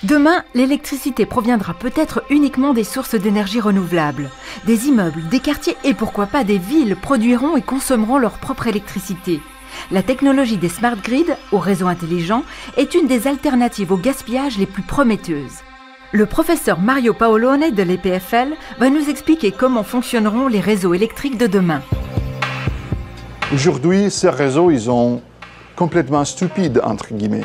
Demain, l'électricité proviendra peut-être uniquement des sources d'énergie renouvelables. Des immeubles, des quartiers et pourquoi pas des villes produiront et consommeront leur propre électricité. La technologie des smart grids, aux réseaux intelligents, est une des alternatives au gaspillage les plus prometteuses. Le professeur Mario Paolone de l'EPFL va nous expliquer comment fonctionneront les réseaux électriques de demain. Aujourd'hui, ces réseaux, ils sont complètement stupides, entre guillemets.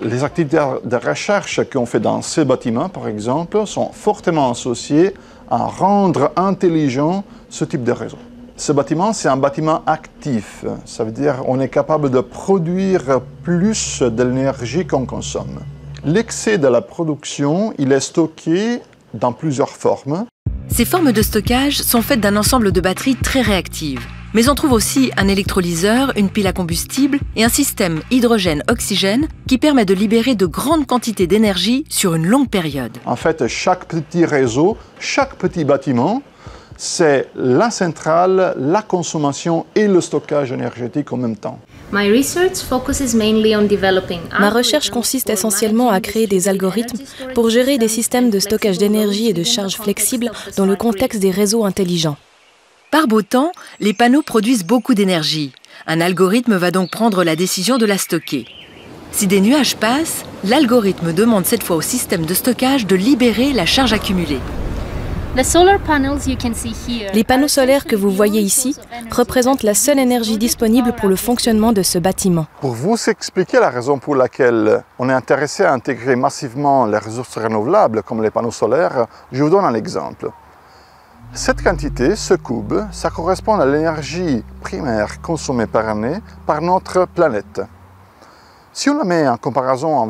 Les activités de recherche qu'on fait dans ces bâtiments, par exemple, sont fortement associées à rendre intelligent ce type de réseau. Ce bâtiment, c'est un bâtiment actif. Ça veut dire qu'on est capable de produire plus de l'énergie qu'on consomme. L'excès de la production, il est stocké dans plusieurs formes. Ces formes de stockage sont faites d'un ensemble de batteries très réactives. Mais on trouve aussi un électrolyseur, une pile à combustible et un système hydrogène-oxygène qui permet de libérer de grandes quantités d'énergie sur une longue période. En fait, chaque petit réseau, chaque petit bâtiment, c'est la centrale, la consommation et le stockage énergétique en même temps. Ma recherche consiste essentiellement à créer des algorithmes pour gérer des systèmes de stockage d'énergie et de charge flexibles dans le contexte des réseaux intelligents. Par beau temps, les panneaux produisent beaucoup d'énergie. Un algorithme va donc prendre la décision de la stocker. Si des nuages passent, l'algorithme demande cette fois au système de stockage de libérer la charge accumulée. Les panneaux solaires que vous voyez ici représentent la seule énergie disponible pour le fonctionnement de ce bâtiment. Pour vous expliquer la raison pour laquelle on est intéressé à intégrer massivement les ressources renouvelables comme les panneaux solaires, je vous donne un exemple. Cette quantité, ce cube, ça correspond à l'énergie primaire consommée par année par notre planète. Si on la met en comparaison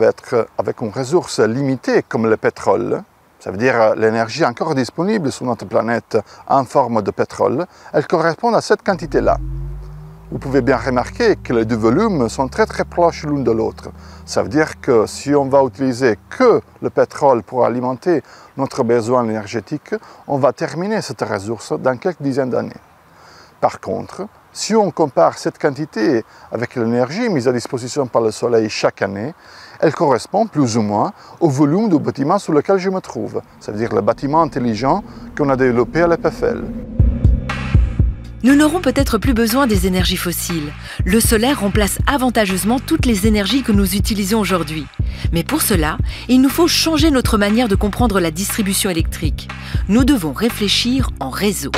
avec une ressource limitée comme le pétrole, ça veut dire l'énergie encore disponible sur notre planète en forme de pétrole, elle correspond à cette quantité-là. Vous pouvez bien remarquer que les deux volumes sont très proches l'un de l'autre. Ça veut dire que si on va utiliser que le pétrole pour alimenter notre besoin énergétique, on va terminer cette ressource dans quelques dizaines d'années. Par contre, si on compare cette quantité avec l'énergie mise à disposition par le soleil chaque année, elle correspond plus ou moins au volume du bâtiment sur lequel je me trouve. Ça veut dire le bâtiment intelligent qu'on a développé à l'EPFL. Nous n'aurons peut-être plus besoin des énergies fossiles. Le solaire remplace avantageusement toutes les énergies que nous utilisons aujourd'hui. Mais pour cela, il nous faut changer notre manière de comprendre la distribution électrique. Nous devons réfléchir en réseau.